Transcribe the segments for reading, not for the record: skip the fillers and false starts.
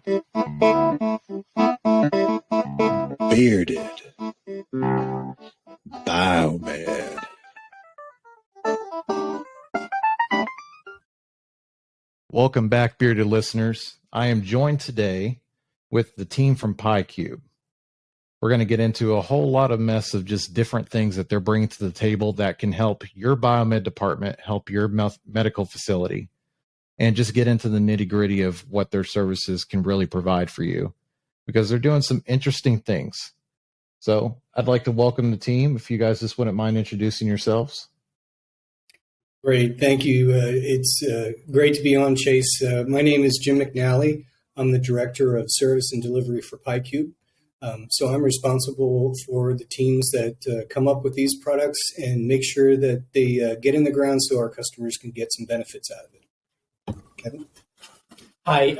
Bearded Biomed. Welcome back, Bearded listeners. I am joined today with the team from PyCube. We're going to get into a whole lot of mess of just different things that they're bringing to the table that can help your biomed department, help your medical facility, and just get into the nitty-gritty of what their services can really provide for you, because they're doing some interesting things. So I'd like to welcome the team. If you guys just wouldn't mind introducing yourselves. Great. Thank you. It's great to be on, Chase. My name is Jim McNally. I'm the Director of Service and Delivery for PyCube. So I'm responsible for the teams that come up with these products and make sure that they get in the ground so our customers can get some benefits out of it. Kevin? Hi,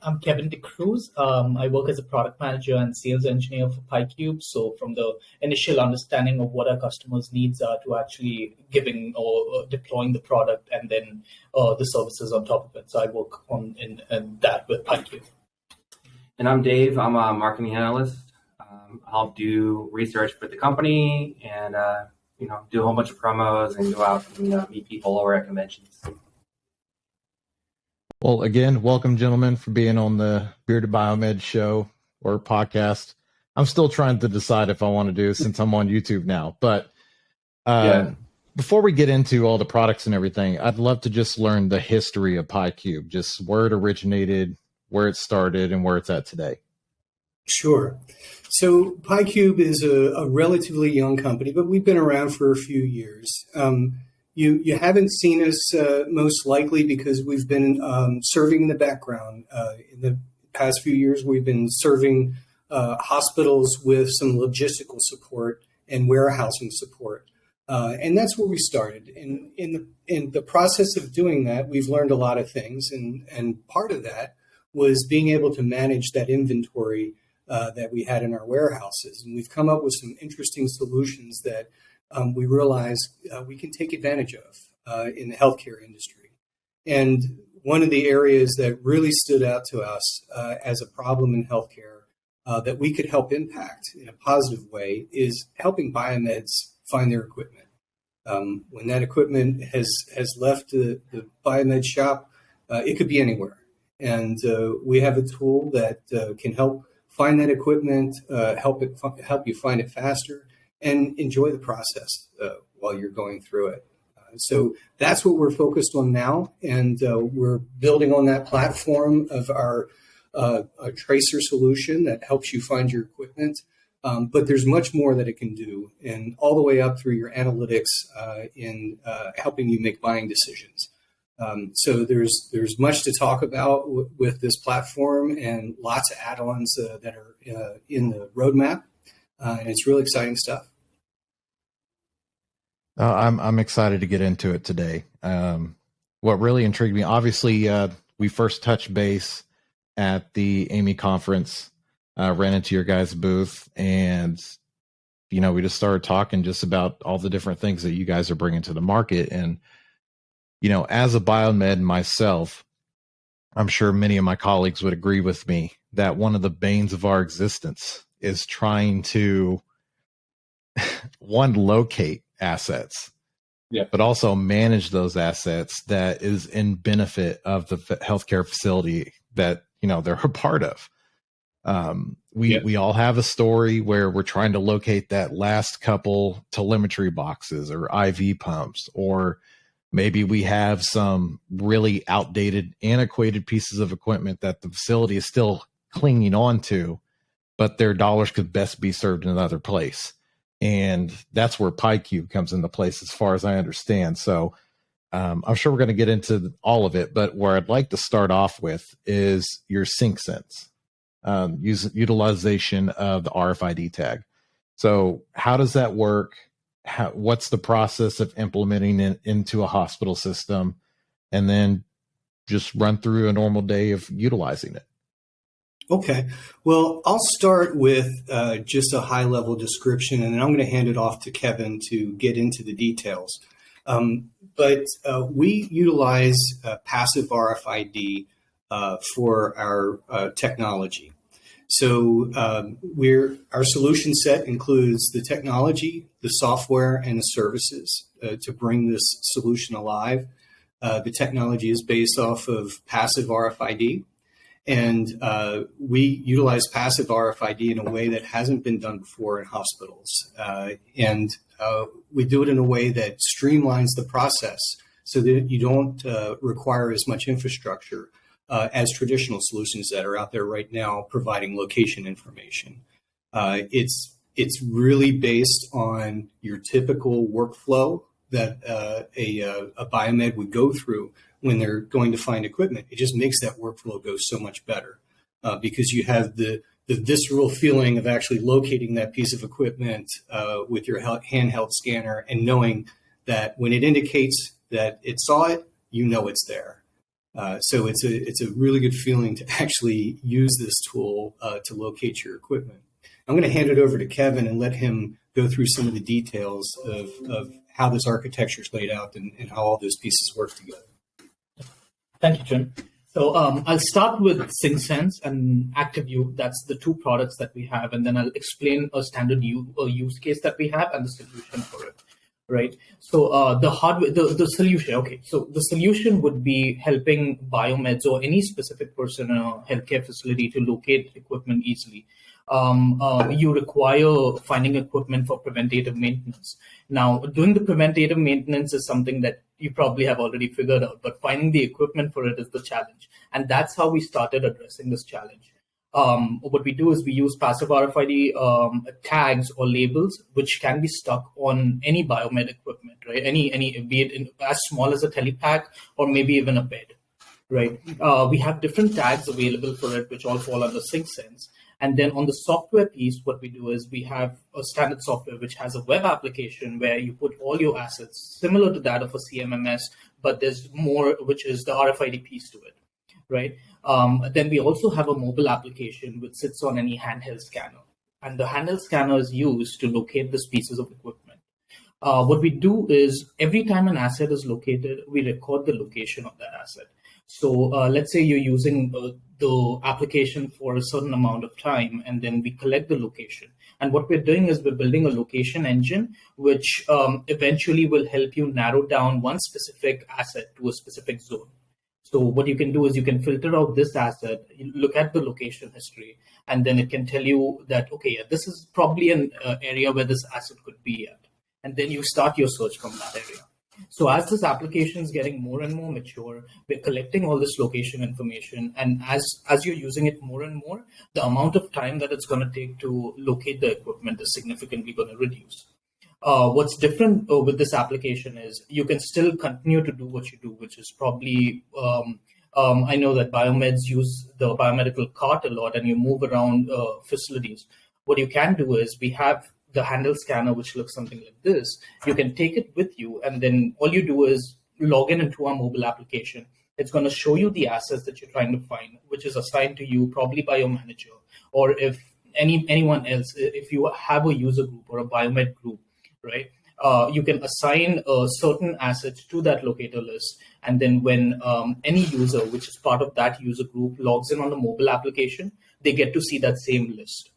I'm Kevin DeCruz. I work as a product manager and sales engineer for PyCube. So from the initial understanding of what our customers' needs are to actually giving or deploying the product and then the services on top of it. So I work on in that with PyCube. And I'm Dave. I'm a marketing analyst. I'll do research for the company and do a whole bunch of promos and go out and meet people over at conventions. Well, again, welcome, gentlemen, for being on the Bearded Biomed show or podcast. I'm still trying to decide if I want to do it since I'm on YouTube now. But before we get into all the products and everything, I'd love to just learn the history of PyCube, just where it originated, where it started, and where it's at today. Sure. So PyCube is a relatively young company, but we've been around for a few years. You haven't seen us most likely because we've been serving in the background. In the past few years, we've been serving hospitals with some logistical support and warehousing support. And that's where we started. And in the process of doing that, we've learned a lot of things. And part of that was being able to manage that inventory that we had in our warehouses. And we've come up with some interesting solutions that we realize we can take advantage of in the healthcare industry. And one of the areas that really stood out to us as a problem in healthcare that we could help impact in a positive way is helping biomeds find their equipment. When that equipment has left the biomed shop, it could be anywhere. And we have a tool that can help find that equipment, help you find it faster, and enjoy the process while you're going through it. So that's what we're focused on now, and we're building on that platform of our tracer solution that helps you find your equipment. But there's much more that it can do, and all the way up through your analytics in helping you make buying decisions. So there's much to talk about with this platform, and lots of add-ons that are in the roadmap, and it's really exciting stuff. I'm excited to get into it today. What really intrigued me, obviously, we first touched base at the AMI conference, ran into your guys' booth, and we just started talking just about all the different things that you guys are bringing to the market. And as a biomed myself, I'm sure many of my colleagues would agree with me that one of the banes of our existence is trying to locate assets, but also manage those assets that is in benefit of the healthcare facility that they're a part of. We all have a story where we're trying to locate that last couple telemetry boxes or IV pumps, or maybe we have some really outdated, antiquated pieces of equipment that the facility is still clinging on to, but their dollars could best be served in another place. And that's where PyCube comes into place, as far as I understand. So I'm sure we're going to get into all of it, but where I'd like to start off with is your sync sense, utilization of the RFID tag. So how does that work? What's the process of implementing it into a hospital system? And then just run through a normal day of utilizing it. Okay. Well, I'll start with just a high-level description, and then I'm going to hand it off to Kevin to get into the details. But we utilize passive RFID for our technology. So our solution set includes the technology, the software, and the services to bring this solution alive. The technology is based off of passive RFID, and we utilize passive RFID in a way that hasn't been done before in hospitals. And we do it in a way that streamlines the process so that you don't require as much infrastructure as traditional solutions that are out there right now providing location information. It's really based on your typical workflow that a biomed would go through when they're going to find equipment. It just makes that workflow go so much better because you have the visceral feeling of actually locating that piece of equipment with your handheld scanner and knowing that when it indicates that it saw it, you know it's there. So it's a really good feeling to actually use this tool to locate your equipment. I'm going to hand it over to Kevin and let him go through some of the details of how this architecture is laid out and how all those pieces work together. Thank you, Jim. So I'll start with SyncSense and ActiveView. That's the two products that we have, and then I'll explain a standard use case that we have and the solution for it. Right. So the hardware, the solution. Okay. So the solution would be helping biomeds or any specific person in a healthcare facility to locate equipment easily. You require finding equipment for preventative maintenance. Now, doing the preventative maintenance is something that you probably have already figured out, but finding the equipment for it is the challenge. And that's how we started addressing this challenge. What we do is we use passive RFID tags or labels, which can be stuck on any biomed equipment, right? Any be it as small as a telepack or maybe even a bed, right? We have different tags available for it, which all fall under SyncSense. And then on the software piece, what we do is we have a standard software which has a web application where you put all your assets similar to that of a CMMS, but there's more, which is the RFID piece to it, right? Then we also have a mobile application which sits on any handheld scanner. And the handheld scanner is used to locate these pieces of equipment. What we do is every time an asset is located, we record the location of that asset. So let's say you're using the application for a certain amount of time, and then we collect the location. And what we're doing is we're building a location engine, which eventually will help you narrow down one specific asset to a specific zone. So what you can do is you can filter out this asset, look at the location history, and then it can tell you that, okay, this is probably an area where this asset could be at. And then you start your search from that area. So as this application is getting more and more mature, we're collecting all this location information. And as you're using it more and more, the amount of time that it's going to take to locate the equipment is significantly going to reduce. What's different with this application is you can still continue to do what you do, which is probably, I know that biomeds use the biomedical cart a lot and you move around facilities. What you can do is we have the handle scanner, which looks something like this. You can take it with you, and then all you do is log into our mobile application. It's going to show you the assets that you're trying to find, which is assigned to you probably by your manager, or if anyone else, if you have a user group or a biomed group, right? You can assign certain assets to that locator list. And then when any user, which is part of that user group, logs in on the mobile application, they get to see that same list.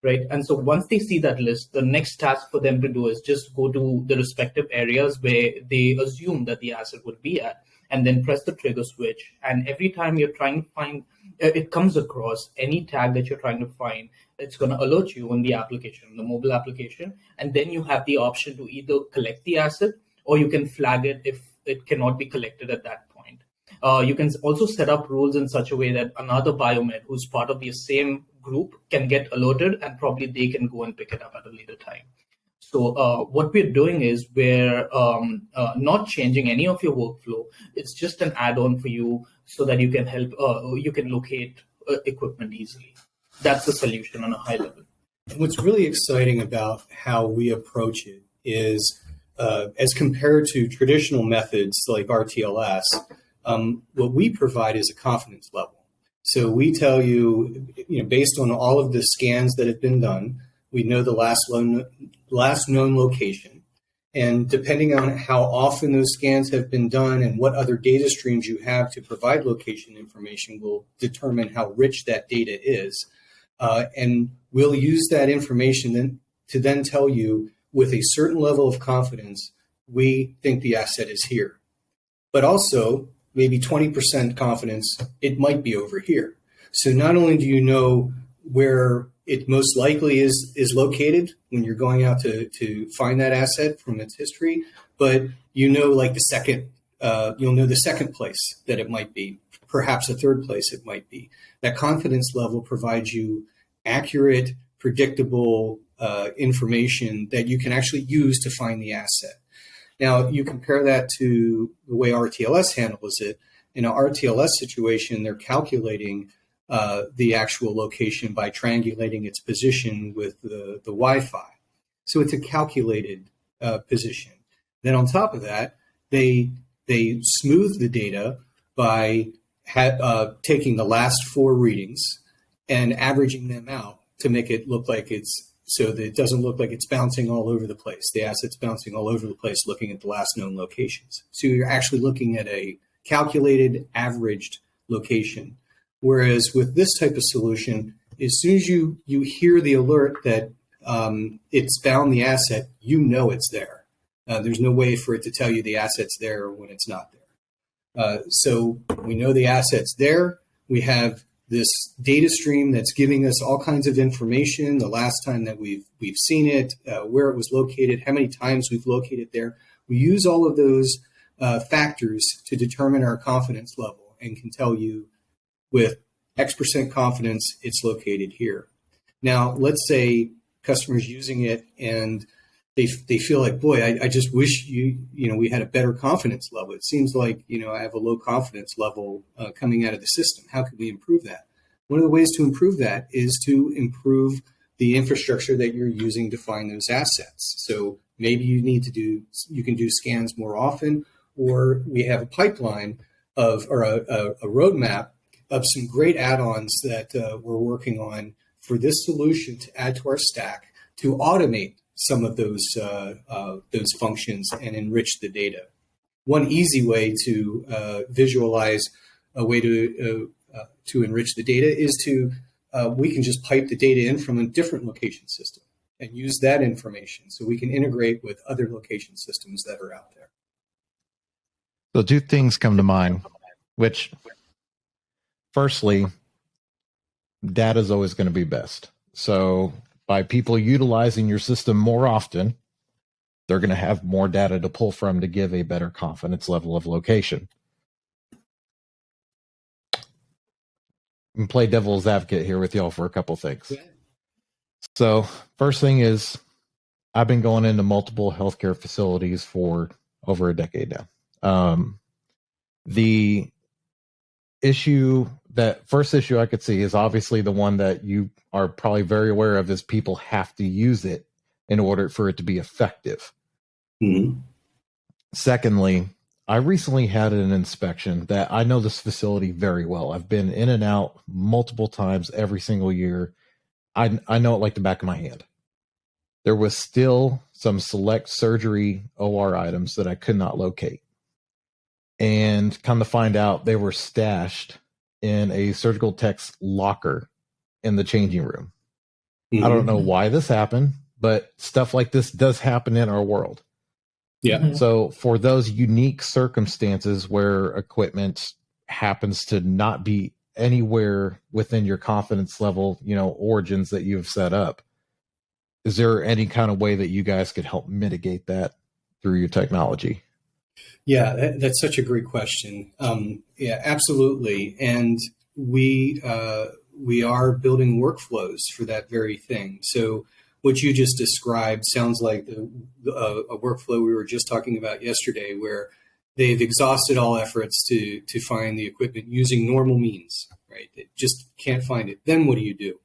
Right. And so once they see that list, the next task for them to do is just go to the respective areas where they assume that the asset would be at, and then press the trigger switch. And every time you're trying to find, it comes across any tag that you're trying to find, it's going to alert you on the application, the mobile application. And then you have the option to either collect the asset or you can flag it if it cannot be collected at that point. You can also set up rules in such a way that another biomed who's part of the same group can get alerted, and probably they can go and pick it up at a later time. So what we're doing is we're not changing any of your workflow. It's just an add-on for you so that you can help, you can locate equipment easily. That's the solution on a high level. What's really exciting about how we approach it is, as compared to traditional methods like RTLS, what we provide is a confidence level. So we tell you, based on all of the scans that have been done, we know the last known location, And depending on how often those scans have been done and what other data streams you have to provide location information will determine how rich that data is. And we'll use that information then to then tell you with a certain level of confidence, we think the asset is here. But also maybe 20% confidence, it might be over here. So not only do you know where it most likely is located when you're going out to find that asset from its history, but you know, like you'll know the second place that it might be, perhaps a third place it might be. That confidence level provides you accurate, predictable information that you can actually use to find the asset. Now, you compare that to the way RTLS handles it. In an RTLS situation, they're calculating the actual location by triangulating its position with the Wi-Fi. So it's a calculated position. Then on top of that, they smooth the data by taking the last 4 readings and averaging them out to make it look like so that it doesn't look like it's bouncing all over the place. The asset's bouncing all over the place looking at the last known locations. So you're actually looking at a calculated, averaged location. Whereas with this type of solution, as soon as you hear the alert that it's found the asset, you know it's there. There's no way for it to tell you the asset's there when it's not there. So we know the asset's there. We have this data stream that's giving us all kinds of information, the last time that we've seen it, where it was located, how many times we've located there. We use all of those factors to determine our confidence level and can tell you with X% confidence it's located here. Now, let's say customers using it and they feel like, boy, I just wish we had a better confidence level. It seems like, I have a low confidence level coming out of the system. How could we improve that? One of the ways to improve that is to improve the infrastructure that you're using to find those assets. So maybe you can do scans more often, or we have a pipeline or a roadmap of some great add-ons that we're working on for this solution to add to our stack to automate some of those functions and enrich the data. One easy way to visualize a way to enrich the data is we can just pipe the data in from a different location system and use that information so we can integrate with other location systems that are out there. So 2 things come to mind, which firstly, data is always going to be best. So by people utilizing your system more often, they're going to have more data to pull from to give a better confidence level of location. And play devil's advocate here with y'all for a couple things. So first thing is, I've been going into multiple healthcare facilities for over a decade now. The first issue I could see is obviously the one that you are probably very aware of, is people have to use it in order for it to be effective. Mm-hmm. Secondly, I recently had an inspection that I know this facility very well. I've been in and out multiple times every single year. I know it like the back of my hand. There was still some select surgery OR items that I could not locate. And come to find out, they were stashed in a surgical tech's locker in the changing room. Mm-hmm. I don't know why this happened, but stuff like this does happen in our world. Yeah. Mm-hmm. So for those unique circumstances where equipment happens to not be anywhere within your confidence level, origins that you've set up, is there any kind of way that you guys could help mitigate that through your technology? Yeah, that's such a great question. Yeah, absolutely. And we are building workflows for that very thing. So what you just described sounds like a workflow we were just talking about yesterday, where they've exhausted all efforts to find the equipment using normal means, right? They just can't find it. Then what do you do?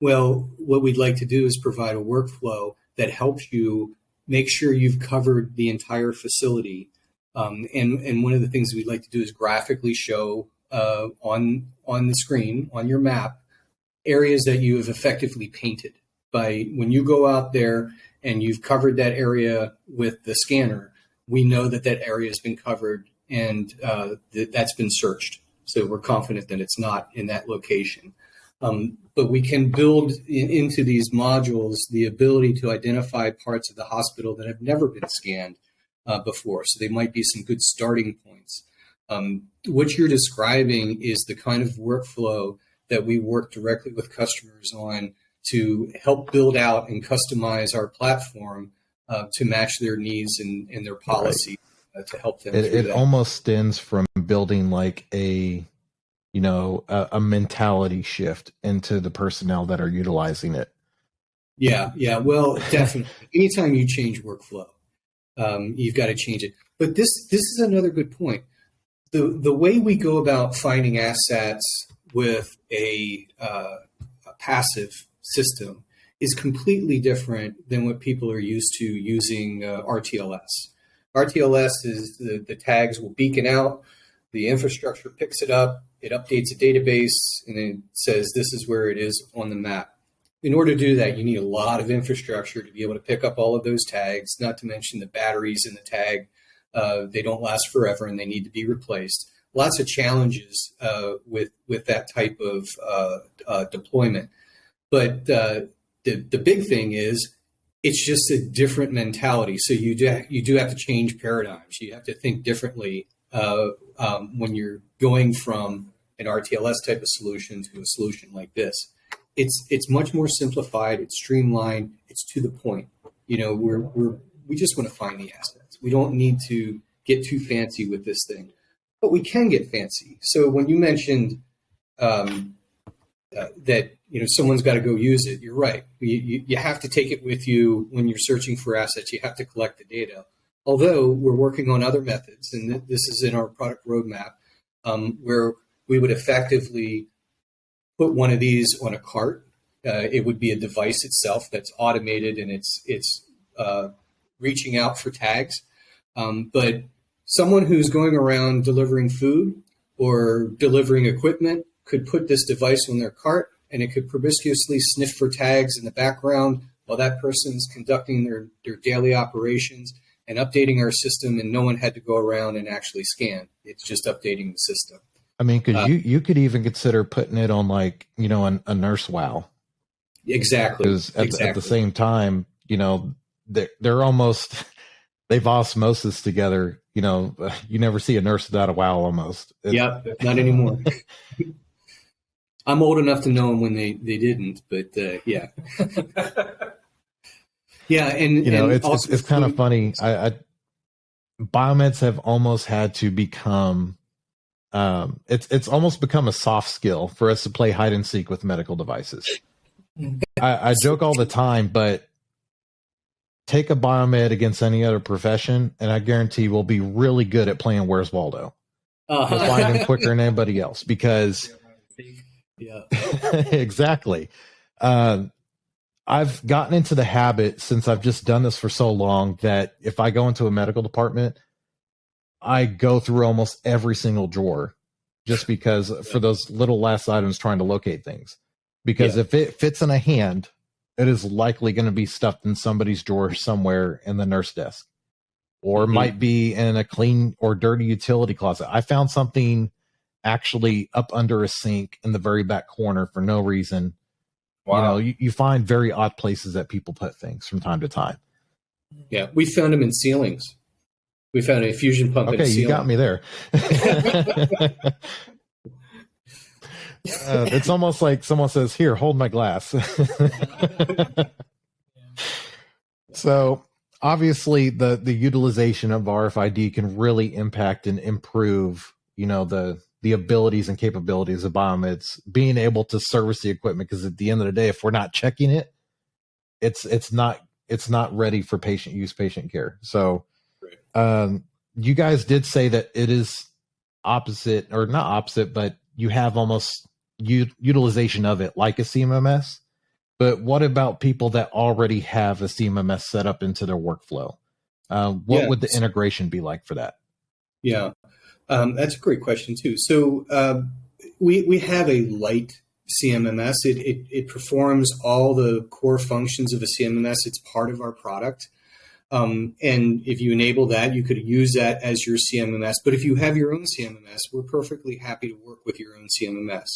Well, what we'd like to do is provide a workflow that helps you make sure you've covered the entire facility. And one of the things we'd like to do is graphically show on the screen, on your map, areas that you have effectively painted. by when you go out there and you've covered that area with the scanner, we know that that area has been covered and that's been searched. So we're confident that it's not in that location. But we can build into these modules the ability to identify parts of the hospital that have never been scanned before. So they might be some good starting points. What you're describing is the kind of workflow that we work directly with customers on to help build out and customize our platform to match their needs and their policy to help them. It almost stems from building like a mentality shift into the personnel that are utilizing it. Yeah. Well, definitely. Anytime you change workflow, you've got to change it. But this is another good point. The way we go about finding assets with a passive system is completely different than what people are used to using RTLS. RTLS is the tags will beacon out, the infrastructure picks it up, it updates a database, and then says this is where it is on the map. In order to do that, you need a lot of infrastructure to be able to pick up all of those tags, not to mention the batteries in the tag. They don't last forever and they need to be replaced. Lots of challenges with that type of deployment. But the big thing is it's just a different mentality. So you do have to change paradigms. You have to think differently when you're going from an RTLS type of solution to a solution like this. It's much more simplified. It's streamlined. It's to the point. We just want to find the assets. We don't need to get too fancy with this thing, but we can get fancy. So when you mentioned that someone's got to go use it, you're right. You have to take it with you when you're searching for assets. You have to collect the data. Although we're working on other methods, and this is in our product roadmap, where we would effectively put one of these on a cart. It would be a device itself that's automated and it's reaching out for tags. But someone who's going around delivering food or delivering equipment could put this device on their cart and it could promiscuously sniff for tags in the background while that person's conducting their daily operations and updating our system, and no one had to go around and actually scan. It's just updating the system. I mean, because you could even consider putting it on like, a nurse wow. Exactly. Because at the same time, they're almost, they've osmosis together. You never see a nurse without a wow almost. Yep, not anymore. I'm old enough to know them when they didn't, but yeah. Yeah, and it's kind of funny. Biomeds have almost had to become, it's almost become a soft skill for us to play hide and seek with medical devices. I joke all the time, but take a biomed against any other profession, and I guarantee we'll be really good at playing Where's Waldo. We'll find him quicker than anybody else because, yeah, exactly. I've gotten into the habit since I've just done this for so long that if I go into a medical department, I go through almost every single drawer just because for those little last items trying to locate things. Because if it fits in a hand, it is likely going to be stuffed in somebody's drawer somewhere in the nurse desk, or might be in a clean or dirty utility closet. I found something actually up under a sink in the very back corner for no reason. Wow. You find very odd places that people put things from time to time. Yeah, we found them in ceilings. We found a fusion pump in a ceiling. You got me there. It's almost like someone says, "Here, hold my glass." So obviously the utilization of RFID can really impact and improve, the abilities and capabilities of biomeds being able to service the equipment. Because at the end of the day, if we're not checking it, it's not ready for patient use, patient care. So you guys did say that it is opposite, or not opposite, but you have almost utilization of it like a CMMS. But what about people that already have a CMMS set up into their workflow? What would the integration be like for that? Yeah, that's a great question too. So we have a light CMMS. It performs all the core functions of a CMMS. It's part of our product. And if you enable that, you could use that as your CMMS. But if you have your own CMMS, we're perfectly happy to work with your own CMMS.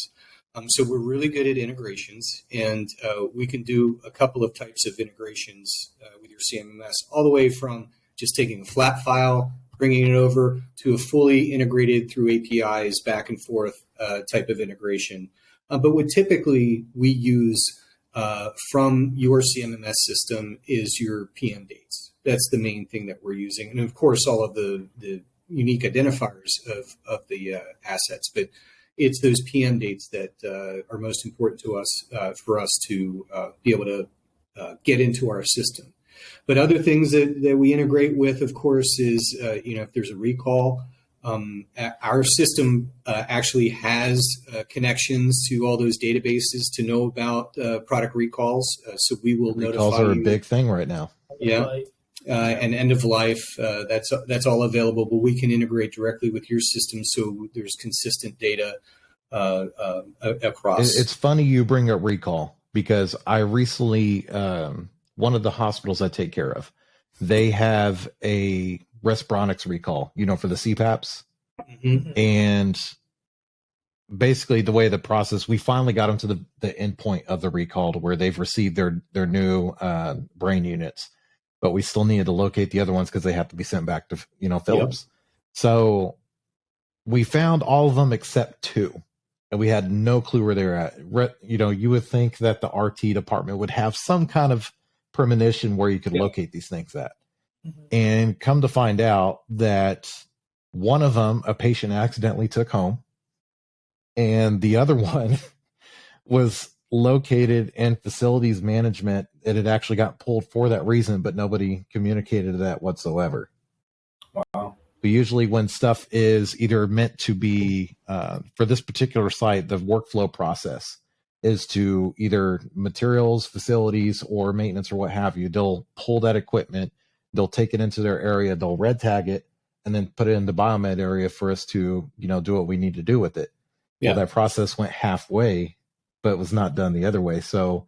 So we're really good at integrations, and we can do a couple of types of integrations with your CMMS, all the way from just taking a flat file, bringing it over, to a fully integrated through APIs back and forth type of integration. But what typically we use from your CMMS system is your PM dates. That's the main thing that we're using. And of course, all of the unique identifiers of the assets. But it's those PM dates that are most important to us for us to be able to get into our system. But other things that we integrate with, of course, is if there's a recall, our system actually has connections to all those databases to know about product recalls. So we will notify you. Recalls are a big thing right now. Yeah. And end of life, that's all available, but we can integrate directly with your system, so there's consistent data across. It's funny you bring up recall, because I recently, one of the hospitals I take care of, they have a Respironics recall, for the CPAPs. Mm-hmm. And basically the way the process, we finally got them to the end point of the recall, to where they've received their new brain units. But we still needed to locate the other ones because they have to be sent back to, Philips. Yep. So we found all of them except 2, and we had no clue where they were at. You would think that the RT department would have some kind of premonition where you could locate these things at. Mm-hmm. And come to find out that one of them, a patient accidentally took home, and the other one was located in facilities management. It had actually got pulled for that reason, but nobody communicated that whatsoever. Wow. But usually when stuff is either meant to be, for this particular site, the workflow process is to either materials, facilities, or maintenance, or what have you. They'll pull that equipment, they'll take it into their area, they'll red tag it, and then put it in the biomed area for us to, do what we need to do with it. Yeah. Well, that process went halfway, but it was not done the other way. So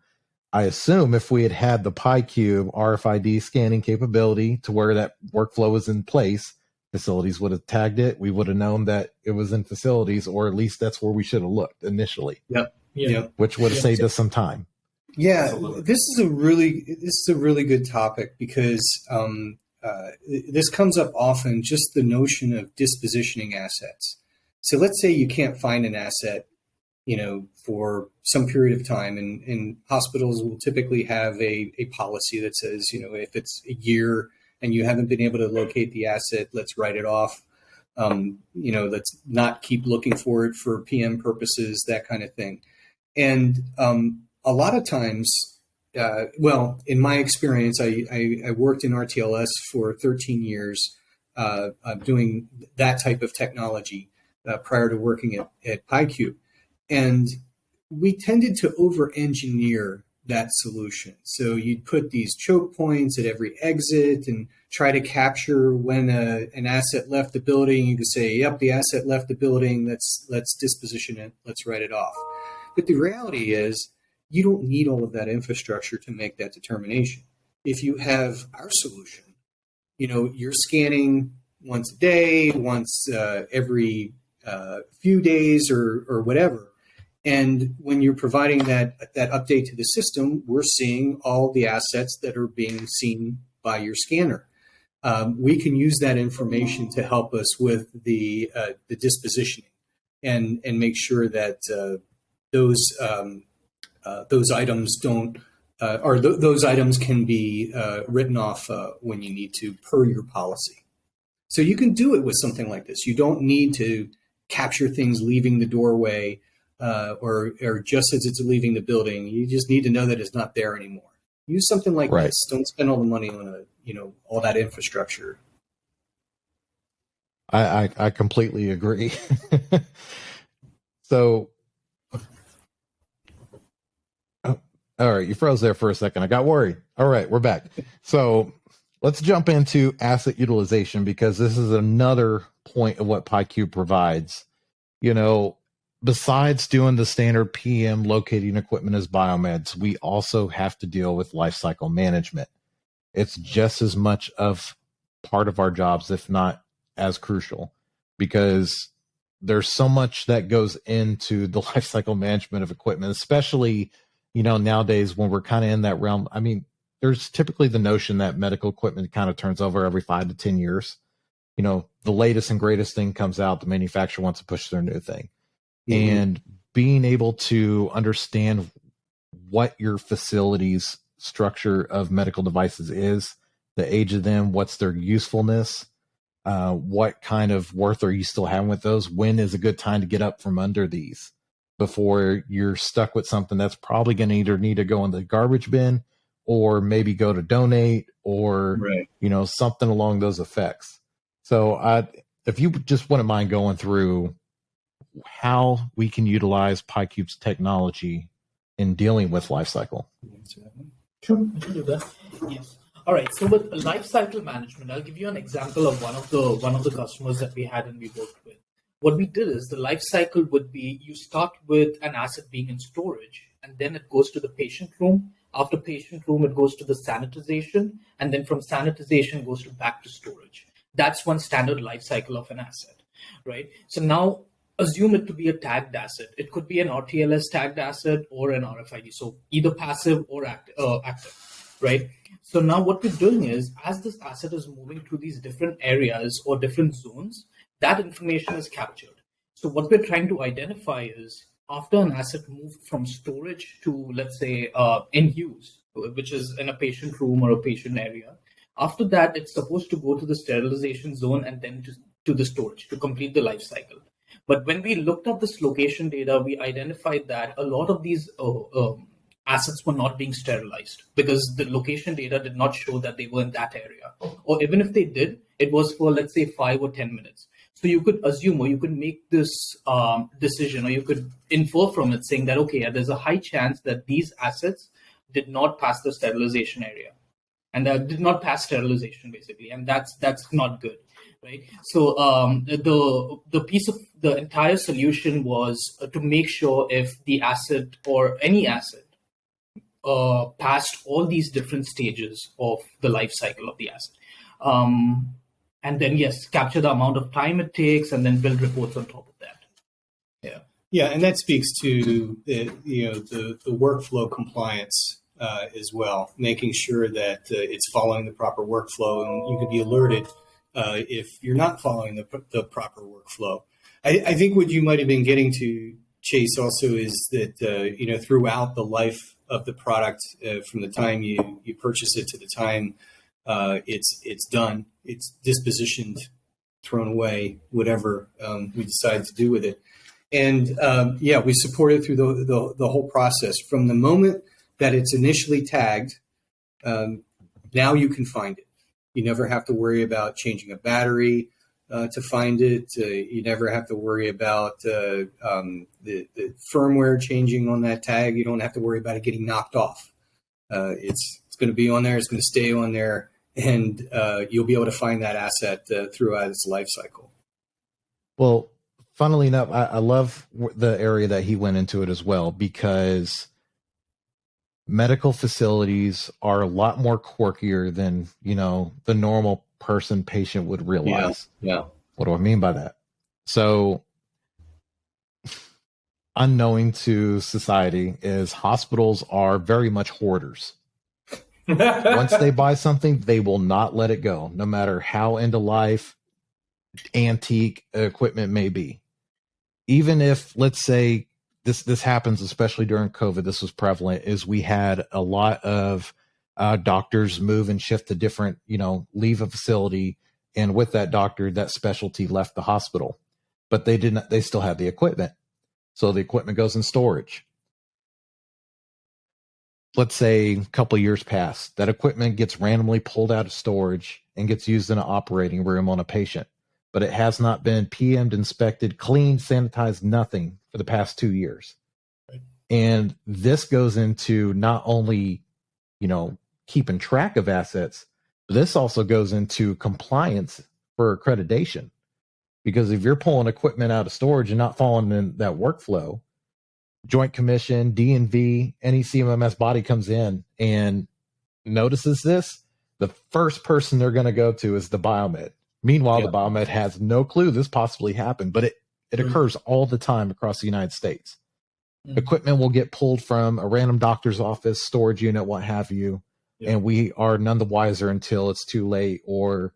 I assume if we had the PyCube RFID scanning capability to where that workflow was in place, facilities would have tagged it. We would have known that it was in facilities, or at least that's where we should have looked initially. Yep. Which would have saved us some time. Yeah, absolutely. This is a really good topic, because this comes up often, just the notion of dispositioning assets. So let's say you can't find an asset, for some period of time, and hospitals will typically have a policy that says, if it's a year and you haven't been able to locate the asset, let's write it off. Let's not keep looking for it for PM purposes, that kind of thing. And a lot of times, in my experience, I worked in RTLS for 13 years doing that type of technology prior to working at PyCube. And we tended to over-engineer that solution. So you'd put these choke points at every exit and try to capture when an asset left the building. You could say, yep, the asset left the building, let's disposition it, let's write it off. But the reality is, you don't need all of that infrastructure to make that determination. If you have our solution, you're scanning once a day, once every few days, or whatever. And when you're providing that update to the system, we're seeing all the assets that are being seen by your scanner. We can use that information to help us with the dispositioning and make sure that those items don't, or those items can be written off when you need to, per your policy. So you can do it with something like this. You don't need to capture things leaving the doorway or just as it's leaving the building. You just need to know that it's not there anymore. Use something like this. Don't spend all the money on all that infrastructure. I completely agree. So, all right, you froze there for a second. I got worried. All right, we're back. So let's jump into asset utilization, because this is another point of what PyCube provides. besides doing the standard PM locating equipment as biomeds, we also have to deal with lifecycle management. It's just as much of part of our jobs, if not as crucial, because there's so much that goes into the lifecycle management of equipment, especially, nowadays when we're kind of in that realm. I mean, there's typically the notion that medical equipment kind of turns over every 5 to 10 years. The latest and greatest thing comes out, the manufacturer wants to push their new thing. Mm-hmm. And being able to understand what your facility's structure of medical devices is, the age of them, what's their usefulness, what kind of worth are you still having with those, when is a good time to get up from under these before you're stuck with something that's probably going to either need to go in the garbage bin or maybe go to donate or, right, something along those effects. So if you just wouldn't mind going through how we can utilize PyCube's technology in dealing with lifecycle. Sure, I can do that. Yes. All right. So with lifecycle management, I'll give you an example of one of the customers that we had and we worked with. What we did is the lifecycle would be you start with an asset being in storage, and then it goes to the patient room. After patient room, it goes to the sanitization, and then from sanitization it goes back to storage. That's one standard life cycle of an asset, right? So now assume it to be a tagged asset. It could be an RTLS tagged asset or an RFID, so either passive or active, right? So now what we're doing is, as this asset is moving through these different areas or different zones, that information is captured. So what we're trying to identify is, after an asset moved from storage to, let's say, in use, which is in a patient room or a patient area, after that, it's supposed to go to the sterilization zone and then to the storage to complete the life cycle. But when we looked at this location data, we identified that a lot of these assets were not being sterilized because the location data did not show that they were in that area. Or even if they did, it was for, let's say, 5 or 10 minutes. So you could assume, or you could make this decision, or you could infer from it saying that, okay, there's a high chance that these assets did not pass the sterilization area. And did not pass sterilization, basically, and that's not good, right? So the entire solution was to make sure if the asset or any asset passed all these different stages of the life cycle of the asset, and then capture the amount of time it takes, and then build reports on top of that. Yeah, and that speaks to the workflow compliance. As well, making sure that it's following the proper workflow, and you can be alerted if you're not following the proper workflow. I think what you might have been getting to, Chase, also is that throughout the life of the product, from the time you purchase it to the time it's done, it's dispositioned, thrown away, whatever we decide to do with it, and we support it through the whole process from the moment that it's initially tagged. Now you can find it. You never have to worry about changing a battery to find it. You never have to worry about the firmware changing on that tag. You don't have to worry about it getting knocked off. It's going to be on there. It's going to stay on there, and you'll be able to find that asset throughout its life cycle. Well, funnily enough, I love the area that he went into it as well, because medical facilities are a lot more quirkier than, the normal patient would realize. Yeah. What do I mean by that? So unknowing to society is hospitals are very much hoarders. Once they buy something, they will not let it go, no matter how end of life antique equipment may be. Even if, let's say, this happens, especially during COVID, this was prevalent, is we had a lot of doctors move and shift to different, leave a facility. And with that doctor, that specialty left the hospital, but they still had the equipment. So the equipment goes in storage. Let's say a couple of years pass, that equipment gets randomly pulled out of storage and gets used in an operating room on a patient, but it has not been PM'd, inspected, cleaned, sanitized, nothing for the past 2 years. Right. And this goes into not only, keeping track of assets, but this also goes into compliance for accreditation. Because if you're pulling equipment out of storage and not following in that workflow, Joint Commission, DNV, any CMMS body comes in and notices this, the first person they're going to go to is the biomed. Meanwhile, the biomed has no clue this possibly happened, but it occurs all the time across the United States. Equipment will get pulled from a random doctor's office, storage unit, what have you, and we are none the wiser until it's too late, or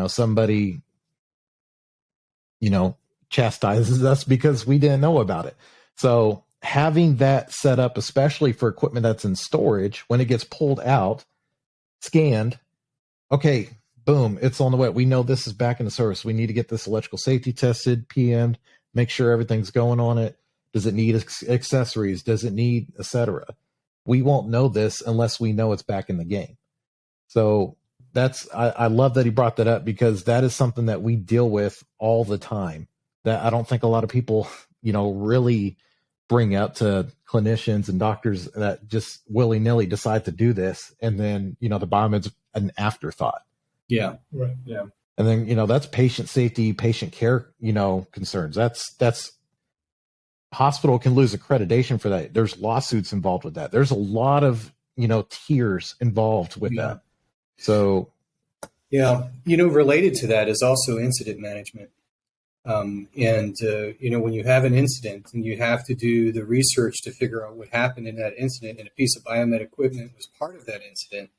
somebody chastises us because we didn't know about it. So having that set up, especially for equipment that's in storage, when it gets pulled out, scanned, okay, boom, it's on the way. We know this is back in the service. We need to get this electrical safety tested, PM'd, make sure everything's going on it. Does it need accessories? Does it need et cetera? We won't know this unless we know it's back in the game. So I love that he brought that up, because that is something that we deal with all the time that I don't think a lot of people, really bring up to clinicians and doctors that just willy-nilly decide to do this. And then, the biomed's an afterthought. Yeah. Right. Yeah. And then, that's patient safety, patient care, concerns. That's hospital can lose accreditation for that. There's lawsuits involved with that. There's a lot of, tiers involved with that. So, related to that is also incident management. When you have an incident and you have to do the research to figure out what happened in that incident, and a piece of biomed equipment was part of that incident,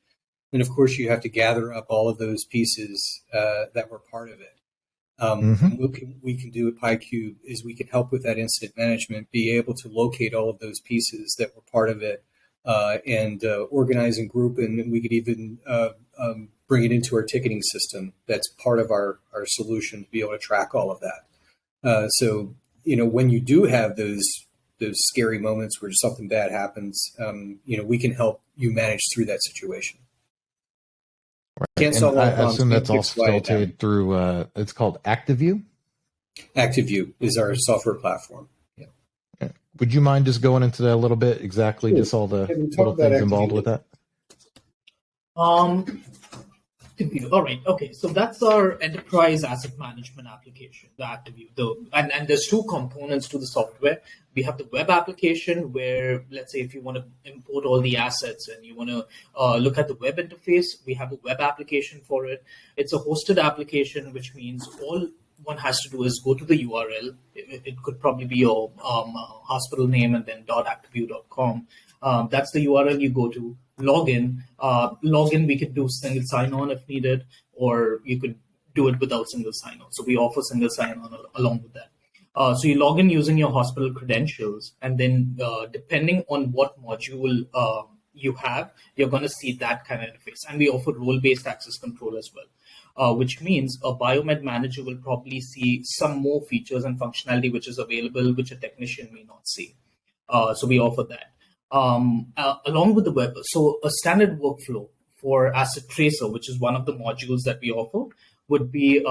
then of course you have to gather up all of those pieces that were part of it. What we can do at PyCube is we can help with that incident management, be able to locate all of those pieces that were part of it, and organize and group, and we could even bring it into our ticketing system. That's part of our solution to be able to track all of that. So when you do have those scary moments where something bad happens, we can help you manage through that situation. Right. Can't solve all problems. I assume that's all facilitated through, it's called ActiveView? ActiveView is our software platform. Yeah. Okay. Would you mind just going into that a little bit? Exactly, sure. Just all the little things involved with that? All right. Okay. So that's our enterprise asset management application, the ActiveView. And there's two components to the software. We have the web application where, let's say, if you want to import all the assets and you want to look at the web interface, we have a web application for it. It's a hosted application, which means all one has to do is go to the URL. It could probably be your hospital name and then .activeview.com. That's the URL you go to. Login, we could do single sign-on if needed, or you could do it without single sign-on. So we offer single sign-on along with that. So you log in using your hospital credentials, and then depending on what module you have, you're going to see that kind of interface. And we offer role-based access control as well, which means a biomed manager will probably see some more features and functionality which is available, which a technician may not see. So we offer that. Along with the web, so a standard workflow for Asset Tracer, which is one of the modules that we offer, would be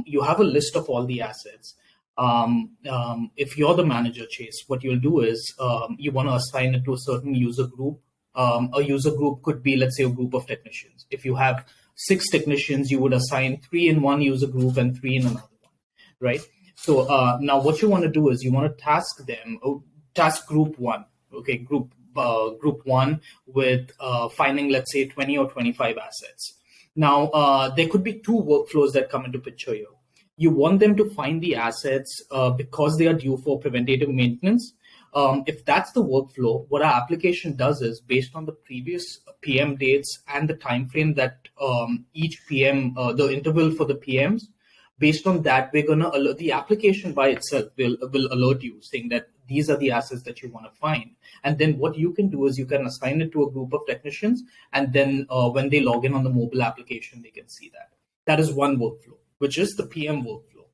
you have a list of all the assets. If you're the manager, Chase, what you'll do is you want to assign it to a certain user group. A user group could be, let's say, a group of technicians. If you have 6 technicians, you would assign 3 in one user group and 3 in another one, right? So now what you want to do is you want to task them, task group 1, okay, group 1 with finding, let's say, 20 or 25 assets. Now, there could be 2 workflows that come into picture here. You want them to find the assets because they are due for preventative maintenance. If that's the workflow, what our application does is, based on the previous PM dates and the time frame that each PM, the interval for the PMs, based on that, we're going to alert, the application by itself will alert you saying that these are the assets that you want to find. And then what you can do is you can assign it to a group of technicians. And then when they log in on the mobile application, they can see that. That is one workflow, which is the PM workflow.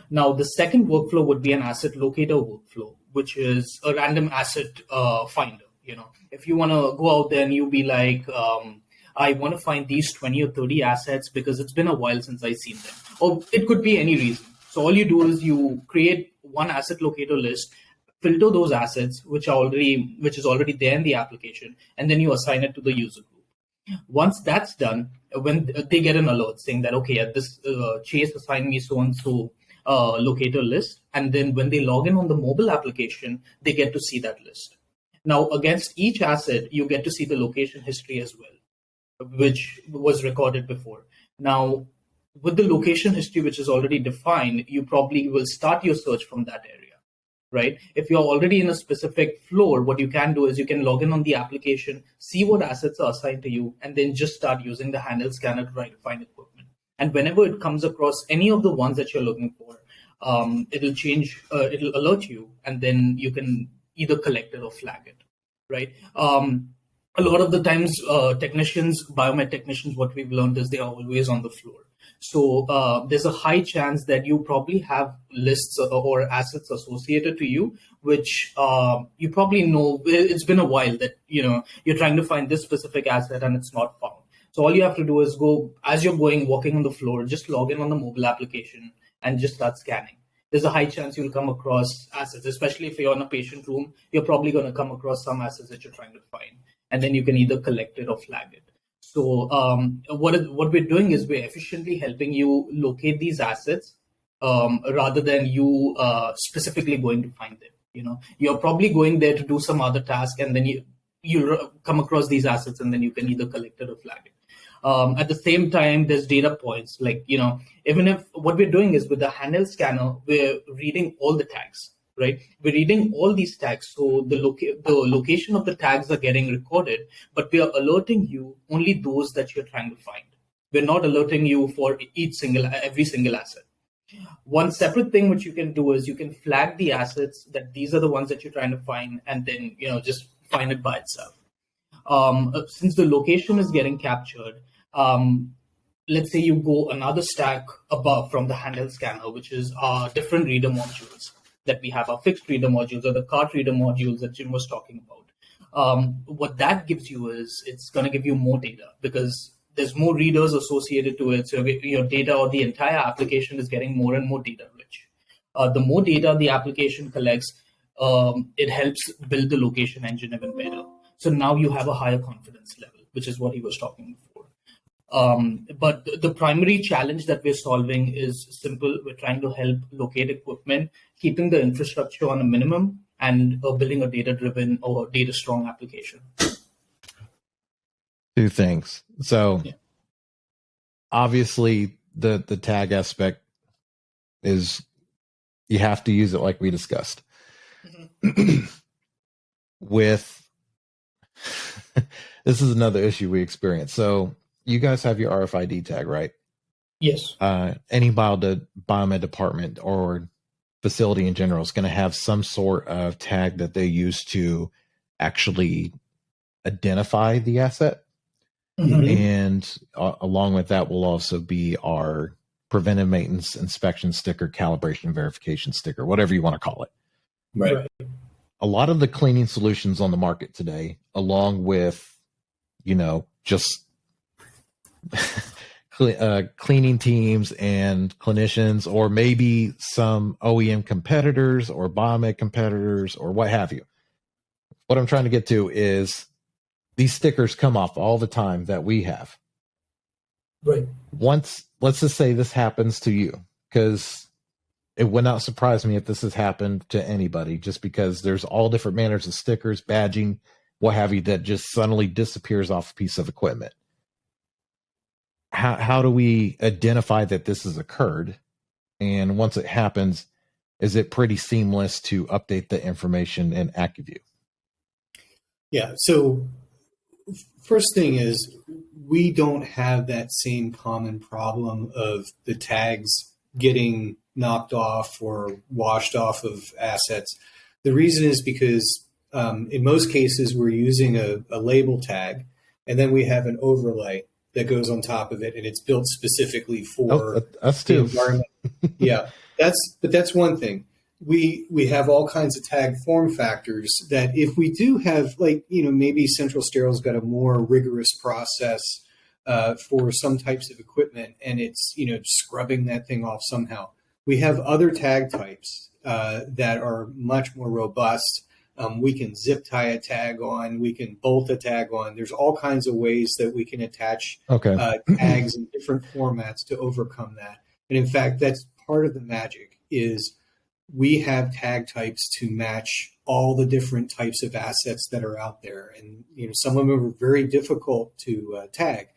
Now, the second workflow would be an asset locator workflow, which is a random asset finder. If you want to go out there and you be like, I want to find these 20 or 30 assets because it's been a while since I've seen them. Or it could be any reason. So all you do is you create one asset locator list, filter those assets, which is already there in the application, and then you assign it to the user group. Once that's done, when they get an alert saying that, okay, this Chase assigned me so-and-so locator list. And then when they log in on the mobile application, they get to see that list. Now, against each asset, you get to see the location history as well, which was recorded before. Now, with the location history, which is already defined, you probably will start your search from that area. Right? If you're already in a specific floor, what you can do is you can log in on the application, see what assets are assigned to you, and then just start using the handheld scanner to try to find equipment. And whenever it comes across any of the ones that you're looking for, it'll alert you, and then you can either collect it or flag it. Right? A lot of the times, biomed technicians, what we've learned is they are always on the floor. So there's a high chance that you probably have lists or assets associated to you, which you probably know it's been a while that you're trying to find this specific asset and it's not found. So all you have to do is go, as you're walking on the floor, just log in on the mobile application and just start scanning. There's a high chance you'll come across assets, especially if you're in a patient room. You're probably going to come across some assets that you're trying to find, and then you can either collect it or flag it. So what we're doing is we're efficiently helping you locate these assets rather than you specifically going to find them. You're probably going there to do some other task, and then you come across these assets, and then you can either collect it or flag it. At the same time, there's data points even if what we're doing is with the handheld scanner, we're reading all the tags. Right, we're reading all these tags, so the location of the tags are getting recorded, but we are alerting you only those that you're trying to find. We're not alerting you for every single asset. One separate thing which you can do is you can flag the assets that these are the ones that you're trying to find, and then just find it by itself. Since the location is getting captured, let's say you go another stack above from the handheld scanner, which is our different reader modules that we have, our fixed reader modules or the cart reader modules that Jim was talking about. What that gives you is it's going to give you more data because there's more readers associated to it. So your data or the entire application is getting more and more data rich. The more data the application collects, it helps build the location engine even better. So now you have a higher confidence level, which is what he was talking before. But the primary challenge that we're solving is simple. We're trying to help locate equipment, keeping the infrastructure on a minimum, and building a data-driven or data-strong application. Two things. So obviously the tag aspect is you have to use it like we discussed. Mm-hmm. With this is another issue we experience. So you guys have your RFID tag, right? Yes. Any biomed department or facility in general is going to have some sort of tag that they use to actually identify the asset. Mm-hmm. And along with that will also be our preventive maintenance inspection sticker, calibration verification sticker, whatever you want to call it. Right. A lot of the cleaning solutions on the market today, along with, just cleaning teams and clinicians, or maybe some OEM competitors or biomed competitors or what have you. What I'm trying to get to is these stickers come off all the time that we have. Right. Once, let's just say this happens to you, because it would not surprise me if this has happened to anybody, just because there's all different manners of stickers, badging, what have you, that just suddenly disappears off a piece of equipment. How do we identify that this has occurred? And once it happens, is it pretty seamless to update the information in AccuView? Yeah. So first thing is we don't have that same common problem of the tags getting knocked off or washed off of assets. The reason is because in most cases we're using a label tag, and then we have an overlay that goes on top of it, and it's built specifically for us the too. environment. Yeah, that's one thing. We have all kinds of tag form factors that if we do have, maybe Central Steril's got a more rigorous process for some types of equipment, and it's scrubbing that thing off somehow. We have other tag types that are much more robust. We can zip tie a tag on, we can bolt a tag on. There's all kinds of ways that we can attach tags in different formats to overcome that. And in fact, that's part of the magic is we have tag types to match all the different types of assets that are out there. And, some of them are very difficult to tag.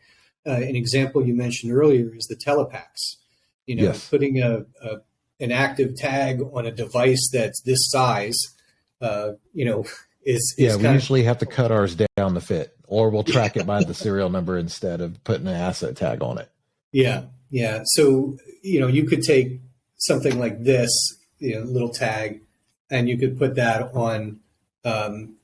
An example you mentioned earlier is the telepacks. Yes. Putting an active tag on a device that's this size, is we usually have to cut ours down to fit, or we'll track it by the serial number instead of putting an asset tag on it. Yeah. So, you could take something like this, little tag, and you could put that on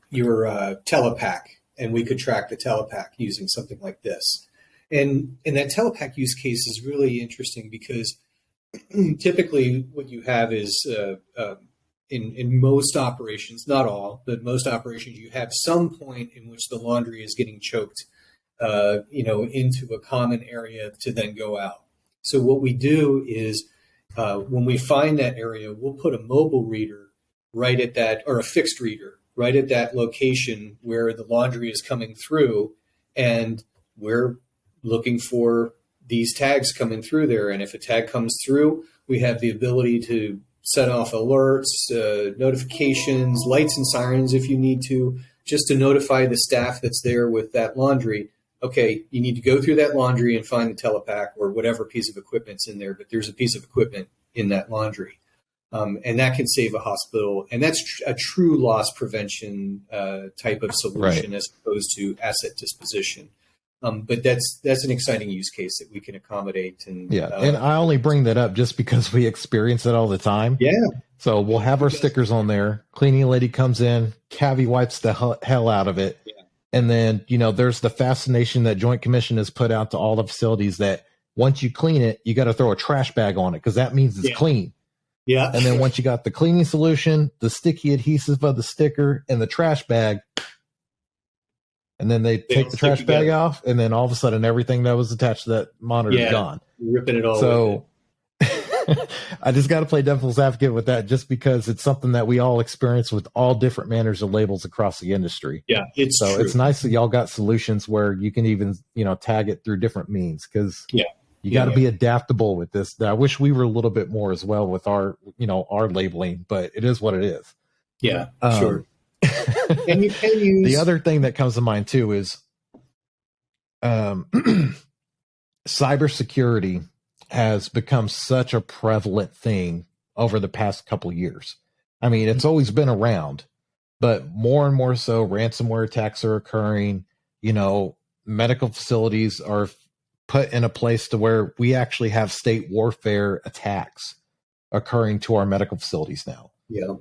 your telepack, and we could track the telepack using something like this. And that telepack use case is really interesting because typically what you have is in most operations, not all, but most operations, you have some point in which the laundry is getting choked, into a common area to then go out. So what we do is when we find that area, we'll put a mobile reader right at that, or a fixed reader right at that location where the laundry is coming through, and we're looking for these tags coming through there. And if a tag comes through, we have the ability to set off alerts, notifications, lights and sirens if you need to, just to notify the staff that's there with that laundry. Okay, you need to go through that laundry and find the telepack or whatever piece of equipment's in there, but there's a piece of equipment in that laundry. And that can save a hospital. And that's a true loss prevention type of solution, right, as opposed to asset disposition. But that's an exciting use case that we can accommodate. And and I only bring that up just because we experience it all the time. Yeah. So we'll have our stickers on there. Cleaning lady comes in, cavi wipes the hell out of it. Yeah. And then, there's the fascination that Joint Commission has put out to all the facilities that once you clean it, you got to throw a trash bag on it because that means it's clean. Yeah. And then once you got the cleaning solution, the sticky adhesive of the sticker, and the trash bag, and then they take the trash bag off, and then all of a sudden everything that was attached to that monitor is gone. Ripping it all. So I just got to play devil's advocate with that, just because it's something that we all experience with all different manners of labels across the industry. Yeah, it's true. It's nice that y'all got solutions where you can even tag it through different means, because you got to be adaptable with this. I wish we were a little bit more as well with our our labeling, but it is what it is. Yeah, sure. And you can use the other thing that comes to mind too is cybersecurity has become such a prevalent thing over the past couple of years. I mean, it's always been around, but more and more so, ransomware attacks are occurring. Medical facilities are put in a place to where we actually have state warfare attacks occurring to our medical facilities now. Yeah.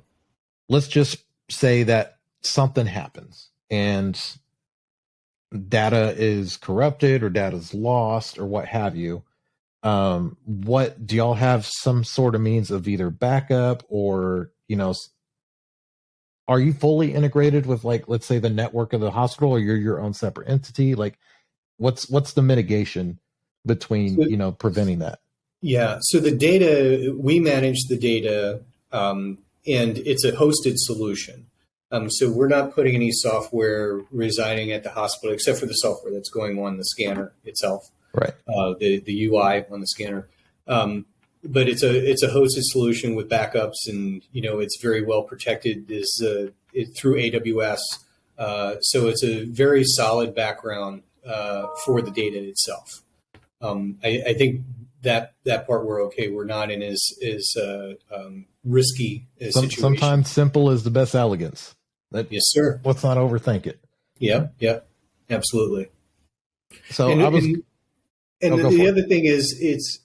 Let's just say that something happens and data is corrupted or data is lost or what have you. What do y'all have some sort of means of either backup or, are you fully integrated with, like, let's say the network of the hospital, or you're your own separate entity? Like, what's the mitigation between, preventing that? Yeah. So the data, we manage the data, and it's a hosted solution. So we're not putting any software residing at the hospital, except for the software that's going on the scanner itself, right? The UI on the scanner. But it's a hosted solution with backups, and it's very well protected. Through AWS, so it's a very solid background for the data itself. I think that part we're okay. We're not in as risky a situation. Sometimes simple is the best elegance. Yes, sir. Let's not overthink it. Yeah, absolutely. So the other thing is, it's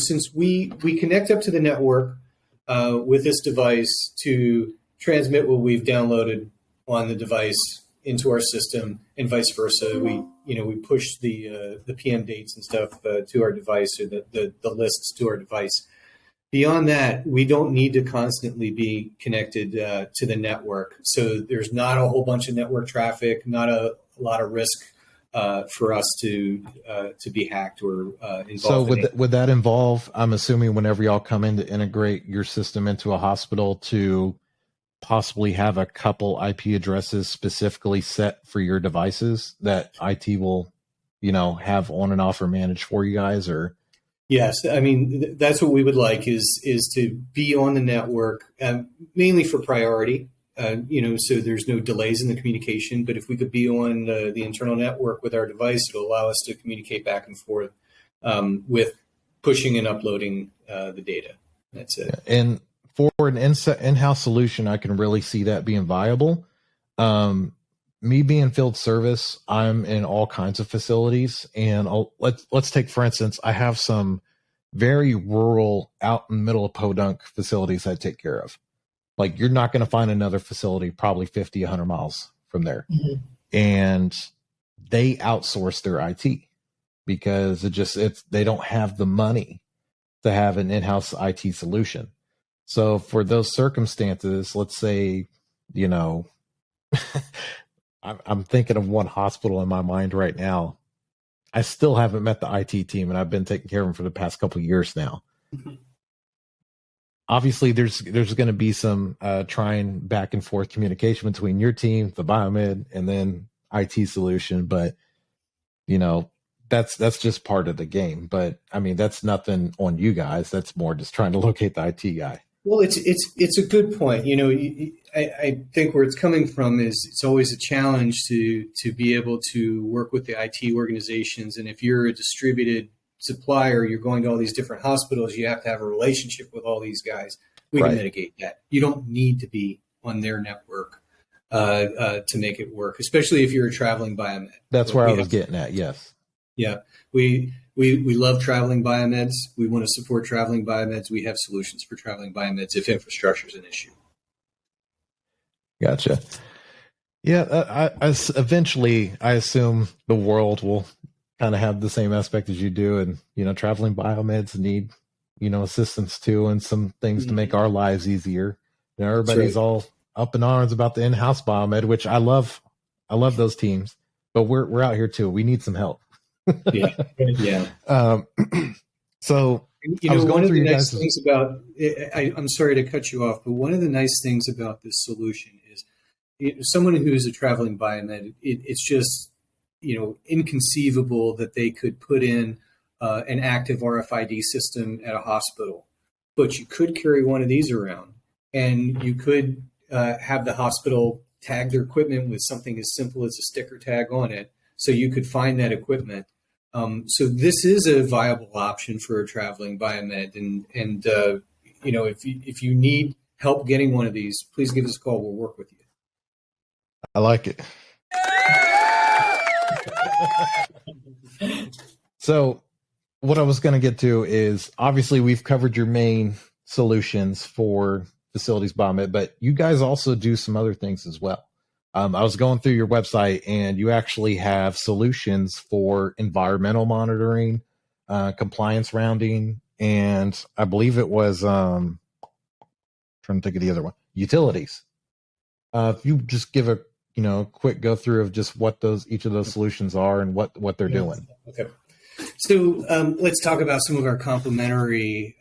since we connect up to the network with this device to transmit what we've downloaded on the device into our system, and vice versa. We push the PM dates and stuff to our device, or the lists to our device. Beyond that, we don't need to constantly be connected to the network. So there's not a whole bunch of network traffic, not a lot of risk for us to be hacked or involved. So would that involve, I'm assuming, whenever y'all come in to integrate your system into a hospital, to possibly have a couple IP addresses specifically set for your devices that IT will, have on and off or manage for you guys? Or Yes, I mean that's what we would like is to be on the network, mainly for priority. So there's no delays in the communication. But if we could be on the internal network with our device, it'll allow us to communicate back and forth with pushing and uploading the data. That's it. And for an in-house solution, I can really see that being viable. Me being field service, I'm in all kinds of facilities, and let's take, for instance, I have some very rural, out in the middle of Podunk facilities I take care of. Like, you're not going to find another facility probably 50, 100 miles from there. Mm-hmm. And they outsource their IT because they don't have the money to have an in-house IT solution. So for those circumstances, let's say, I'm thinking of one hospital in my mind right now. I still haven't met the IT team, and I've been taking care of them for the past couple of years now. Mm-hmm. Obviously, there's going to be some trying back and forth communication between your team, the Biomed, and then IT solution. But that's just part of the game. But I mean, that's nothing on you guys. That's more just trying to locate the IT guy. Well, it's a good point. I think where it's coming from is it's always a challenge to be able to work with the IT organizations. And if you're a distributed supplier, you're going to all these different hospitals, you have to have a relationship with all these guys. We can mitigate that. You don't need to be on their network to make it work, especially if you're a traveling biomed. That's where I was getting at. Yes. Yeah. We love traveling biomeds. We want to support traveling biomeds. We have solutions for traveling biomeds if infrastructure is an issue. Gotcha. Yeah. Eventually, I assume the world will kind of have the same aspect as you do. And, traveling biomeds need, assistance too, and some things to make our lives easier. Everybody's all up in arms about the in-house biomed, which I love. I love those teams, but we're out here too. We need some help. Yeah. So I was going one of through the your nice guys' things about, I'm sorry to cut you off, but one of the nice things about this solution is someone who's a traveling biomed, it's just, inconceivable that they could put in an active RFID system at a hospital, but you could carry one of these around, and you could have the hospital tag their equipment with something as simple as a sticker tag on it, so you could find that equipment. So this is a viable option for a traveling biomed, and if you need help getting one of these, please give us a call. We'll work with you. I like it. So what I was going to get to is, obviously we've covered your main solutions for facilities biomed, but you guys also do some other things as well. I was going through your website, and you actually have solutions for environmental monitoring, compliance rounding, and I believe it was trying to think of the other one, utilities. If you just give a quick go through of just what each of those solutions are and what they're doing. Okay. So let's talk about some of our complementary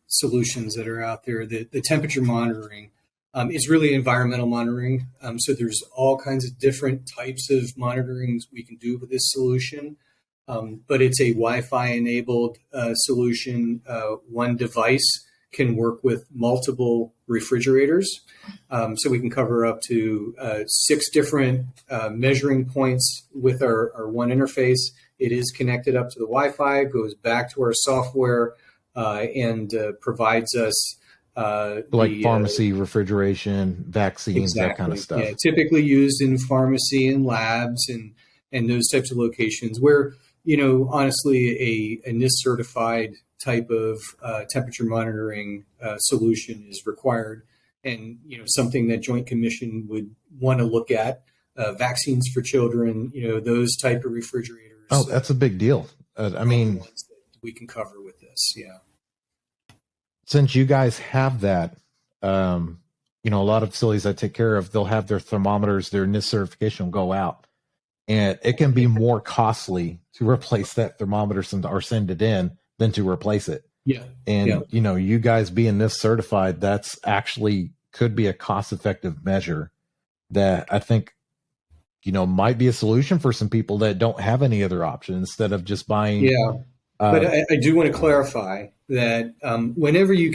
solutions that are out there. The temperature monitoring is really environmental monitoring. So there's all kinds of different types of monitorings we can do with this solution. But it's a Wi-Fi enabled solution. One device can work with multiple refrigerators. So we can cover up to 6 different measuring points with our one interface. It is connected up to the Wi-Fi, goes back to our software, and provides us pharmacy, refrigeration, vaccines, exactly. That kind of stuff. Yeah, typically used in pharmacy and labs and those types of locations where, honestly, a NIST certified type of temperature monitoring solution is required, and something that Joint Commission would want to look at. Vaccines for children, those type of refrigerators. Oh, that's a big deal. I mean, we can cover with this. Yeah. Since you guys have that, a lot of facilities I take care of, they'll have their thermometers, their NIST certification will go out, and it can be more costly to replace that thermometer or send it in than to replace it. Yeah. And, you guys being NIST certified, that's actually could be a cost-effective measure that I think, might be a solution for some people that don't have any other option instead of just buying But I do want to clarify that whenever you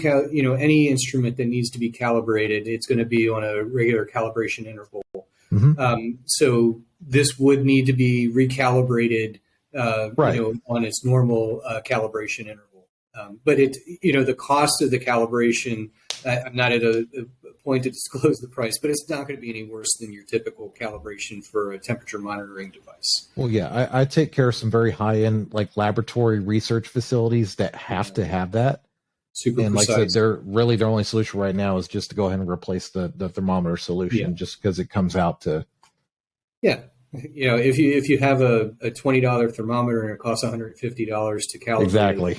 any instrument that needs to be calibrated, it's going to be on a regular calibration interval. So this would need to be recalibrated, on its normal calibration interval. But the cost of the calibration, I'm not at a point to disclose the price, but it's not going to be any worse than your typical calibration for a temperature monitoring device. Well, yeah, I take care of some very high-end like laboratory research facilities that have to have that. Super and precise. Like I said, their only solution right now is just to go ahead and replace the thermometer solution, just because it comes out to. Yeah, if you have a $20 thermometer and it costs $150 to calibrate. Exactly.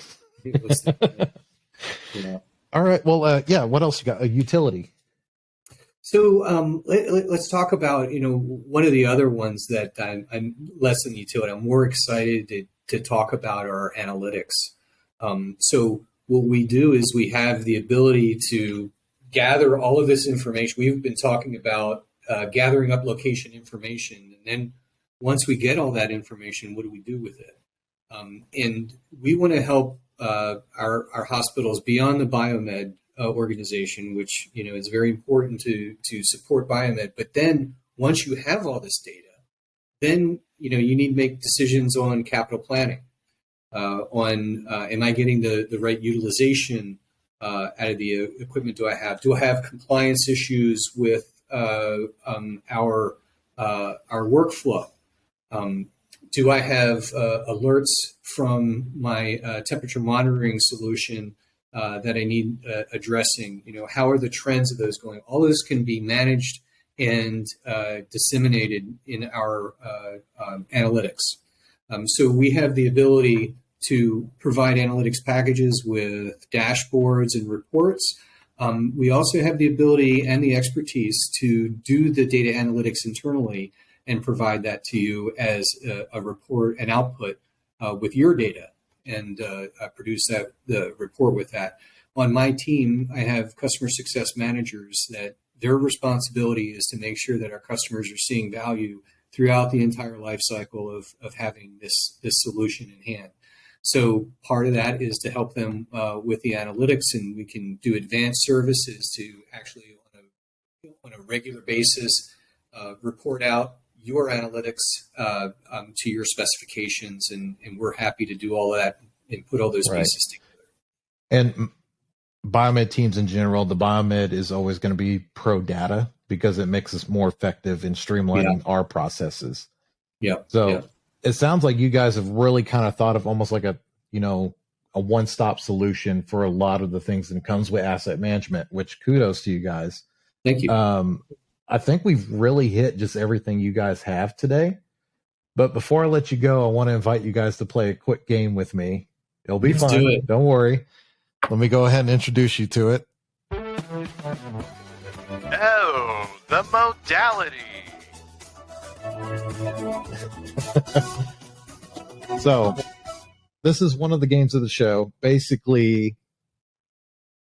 All right. Well, what else you got? A utility. So let's talk about one of the other ones that I'm less than utility. I'm more excited to talk about our analytics. So what we do is we have the ability to gather all of this information. We've been talking about gathering up location information, and then once we get all that information, what do we do with it? And we want to help our hospitals beyond the biomed organization, which is very important to support biomed. But then once you have all this data, then you need to make decisions on capital planning. Am I getting the right utilization out of the equipment? Do I have compliance issues with our workflow? Do I have alerts from my temperature monitoring solution that I need addressing? How are the trends of those going? All those can be managed and disseminated in our analytics. So we have the ability to provide analytics packages with dashboards and reports. We also have the ability and the expertise to do the data analytics internally and provide that to you as a report and output with your data, and produce the report with that. On my team, I have customer success managers that their responsibility is to make sure that our customers are seeing value throughout the entire life cycle of having this solution in hand. So part of that is to help them with the analytics, and we can do advanced services to actually on a regular basis report out your analytics to your specifications, and we're happy to do all of that and put all those pieces together. And biomed teams in general, the biomed is always going to be pro data because it makes us more effective in streamlining our processes. It sounds like you guys have really kind of thought of almost like a one-stop solution for a lot of the things that comes with asset management, which kudos to you guys. Thank you. I think we've really hit just everything you guys have today. But before I let you go, I want to invite you guys to play a quick game with me. It'll be fun. Do it. Don't worry. Let me go ahead and introduce you to it. Oh, the modality. So, this is one of the games of the show. Basically,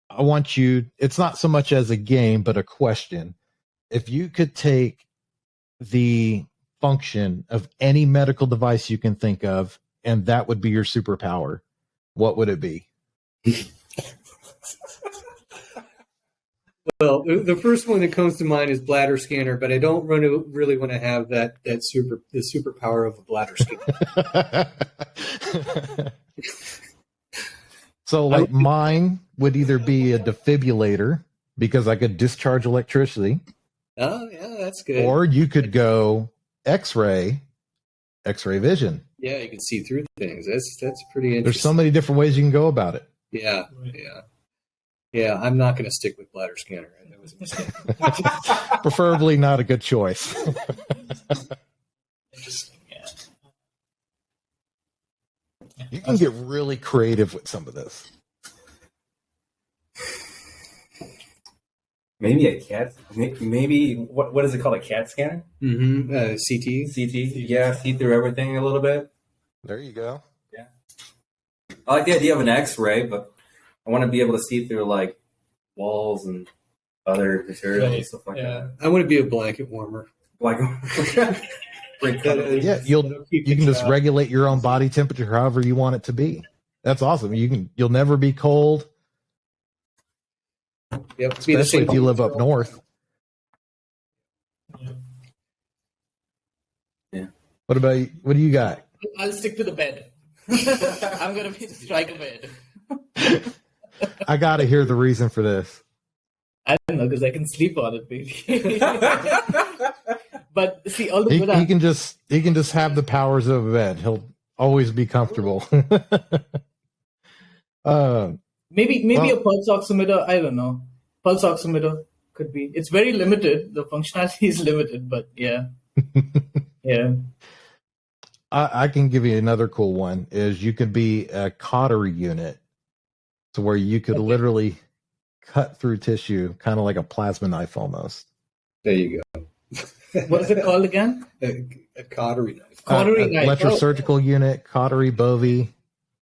I want you, it's not so much as a game, but a question. If you could take the function of any medical device you can think of, and that would be your superpower, what would it be? Well, the first one that comes to mind is bladder scanner, but I don't really want to have the superpower of a bladder scanner. So, like, mine would either be a defibrillator because I could discharge electricity. Oh, yeah, that's good. Or you could go X-ray vision. Yeah, you can see through things. That's pretty interesting. There's so many different ways you can go about it. Yeah. Yeah, I'm not going to stick with bladder scanner. That was a mistake. Preferably not a good choice. Interesting, yeah. You can get really creative with some of this. Maybe a CAT. Maybe what is it called? A CAT scanner? Mm-hmm. CT. Yeah, see through everything a little bit. There you go. Yeah. I like the idea of an X-ray, but I want to be able to see through like walls and other materials and stuff like that. I want to be a blanket warmer. Yeah, you can just regulate your own body temperature however you want it to be. That's awesome. You'll never be cold. Yep. Especially if you live up north. Yeah. What do you got? I'll stick to the bed. I'm gonna strike a bed. I gotta hear the reason for this. I don't know, because I can sleep on it, baby. But see, all the good He can just have the powers of a bed. He'll always be comfortable. Maybe a pulse oximeter. I don't know. Pulse oximeter could be. It's very limited. The functionality is limited, but yeah, yeah. I can give you another cool one. Is you could be a cautery unit, to where you could literally cut through tissue, kind of like a plasma knife almost. There you go. What is it called again? A cautery knife. Cautery knife. Electrosurgical unit, cautery, bovie.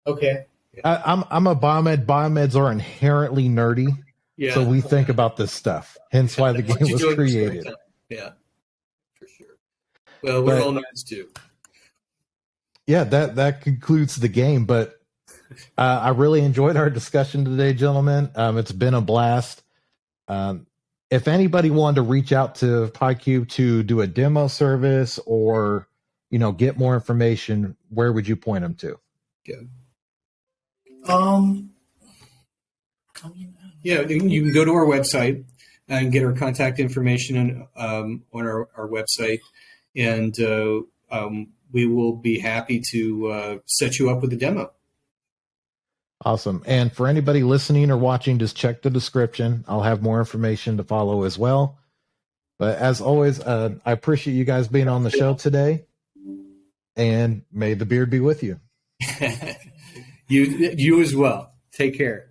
Okay. I'm a biomed. Biomeds are inherently nerdy, so we think about this stuff. Hence why the game was created. Yeah, for sure. Well, we're all nerds too. Yeah, that concludes the game. But I really enjoyed our discussion today, gentlemen. It's been a blast. If anybody wanted to reach out to PyCube to do a demo service or get more information, where would you point them to? Yeah, you can go to our website and get our contact information on our website, and we will be happy to set you up with a demo. Awesome. And for anybody listening or watching, just check the description. I'll have more information to follow as well. But as always, I appreciate you guys being on the show today, and may the beard be with you. You as well. Take care.